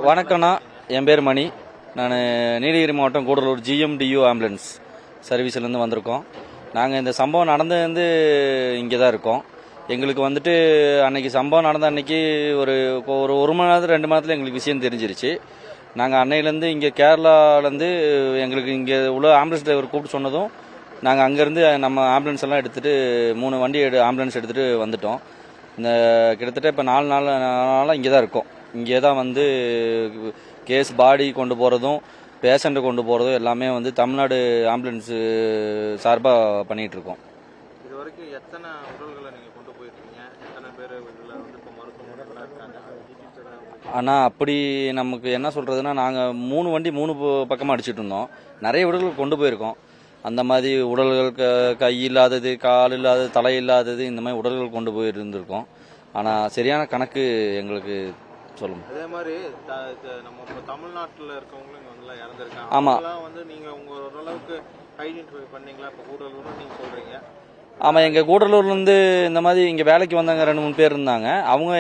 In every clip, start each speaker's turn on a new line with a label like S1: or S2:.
S1: வணக்கம்ண்ணா, என் பேர் மணி. நான் நீலகிரி மாவட்டம் கூடலூர் GMDU ஆம்புலன்ஸ் சர்வீஸ்லேருந்து வந்திருக்கோம். நாங்கள் இந்த சம்பவம் நடந்து இங்கே தான் இருக்கோம். எங்களுக்கு வந்துட்டு அன்னைக்கு சம்பவம் நடந்த அன்னைக்கு ஒரு மணி நேரத்தில் 2 மணி நேரத்தில் எங்களுக்கு விஷயம் தெரிஞ்சிருச்சு. நாங்கள் அன்னையிலேருந்து இங்கே கேரளாலேருந்து எங்களுக்கு இங்கே உள்ள ஆம்புலன்ஸ் டிரைவர் கூப்பிட்டு சொன்னதும் நாங்கள் அங்கேருந்து நம்ம ஆம்புலன்ஸ் எல்லாம் எடுத்துகிட்டு 3 வண்டி ஆம்புலன்ஸ் எடுத்துகிட்டு வந்துட்டோம். இந்த கிட்டத்தட்ட இப்போ 4 நாளாக இங்கே தான் இருக்கோம். இங்கே தான் வந்து கேஸ் பாடி கொண்டு போகிறதும் பேஷண்ட்டை கொண்டு போகிறதும் எல்லாமே வந்து தமிழ்நாடு ஆம்புலன்ஸு சார்பாக பண்ணிகிட்ருக்கோம்.
S2: இது வரைக்கும் எத்தனை உடல்களை நீங்கள் கொண்டு போயிருக்கீங்க? எத்தனை பேர் இதில் வந்து இப்போ மருத்துவமனைகளாக இருக்காங்க?
S1: ஆனால் அப்படி நமக்கு என்ன சொல்கிறதுனா, நாங்கள் 3 வண்டி 3 பக்கமாக அடிச்சுட்டு இருந்தோம். நிறைய உடல்கள் கொண்டு போயிருக்கோம். அந்த மாதிரி உடல்கள் கை இல்லாதது, கால் இல்லாதது, தலை இல்லாதது, இந்த மாதிரி உடல்கள் கொண்டு போய் இருந்திருக்கோம். ஆனால் சரியான கணக்கு எங்களுக்கு சொல்லுங்க.
S2: அதே மாதிரி நம்ம இப்போ தமிழ்நாட்டில் இருக்கவங்களும் இங்கே வந்து இறந்துருக்காங்க.
S1: ஆமாம்,
S2: வந்து நீங்கள் உங்கள் ஓரளவுக்கு ஐடென்டிஃபை பண்ணீங்களா? இப்போ கூடலூர்னு நீங்கள் சொல்கிறீங்க.
S1: ஆமாம், எங்கள் கூடலூர்லேருந்து இந்த மாதிரி இங்கே வேலைக்கு வந்தாங்க 2-3 பேர் இருந்தாங்க. அவங்கள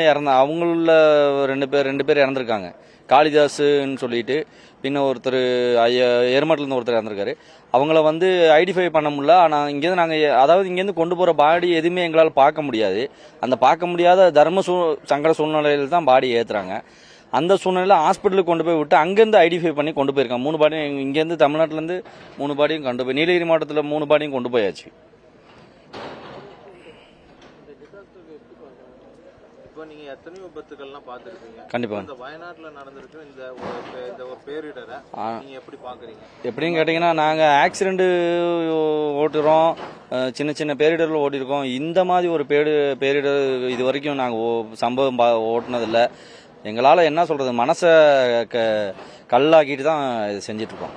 S1: 2 பேர் இறந்துருக்காங்க. காளிதாஸ்ன்னு சொல்லிட்டு, பின்ன ஒருத்தர் எருமாட்டிலேருந்து ஒருத்தர் இறந்துருக்காரு. அவங்கள வந்து ஐடென்டிஃபை பண்ண முடியல. ஆனால் இங்கேருந்து நாங்கள் இங்கேருந்து கொண்டு போகிற பாடி எதுவுமே எங்களால் பார்க்க முடியாது. அந்த பார்க்க முடியாத சங்கட சூழ்நிலையில் தான் பாடி ஏற்றுறாங்க. அந்த சூழ்நிலையில் ஹாஸ்பிட்டலுக்கு கொண்டு போய் விட்டு அங்கேருந்து ஐடென்டிஃபை பண்ணி கொண்டு போயிருக்காங்க. 3 பாடியும் இங்கேருந்து தமிழ்நாட்டிலேருந்து 3 பாடியும் கொண்டு போய் நீலகிரி மாவட்டத்தில் 3 பாடியும் கொண்டு போயாச்சு.
S2: இப்போ நீங்கள் எத்தனையோ விபத்துக்கள்லாம் பார்த்துருக்கீங்க.
S1: கண்டிப்பாக
S2: இந்த வயநாட்டில் நடந்திருக்கு இந்த ஒரு பேரிடரை நீங்கள் எப்படி பார்க்குறீங்க?
S1: எப்படின்னு கேட்டிங்கன்னா, நாங்கள் ஆக்சிடென்ட்டு ஓட்டுறோம், சின்ன சின்ன பேரிடரில் ஓட்டியிருக்கோம். இந்த மாதிரி ஒரு பேரிடர் இது வரைக்கும் நாங்கள் சம்பவம் ஓட்டினதில்லை. எங்களால் என்ன சொல்கிறது, மனசை கல்லாக்கிட்டு தான் இது செஞ்சிட்ருக்கோம்.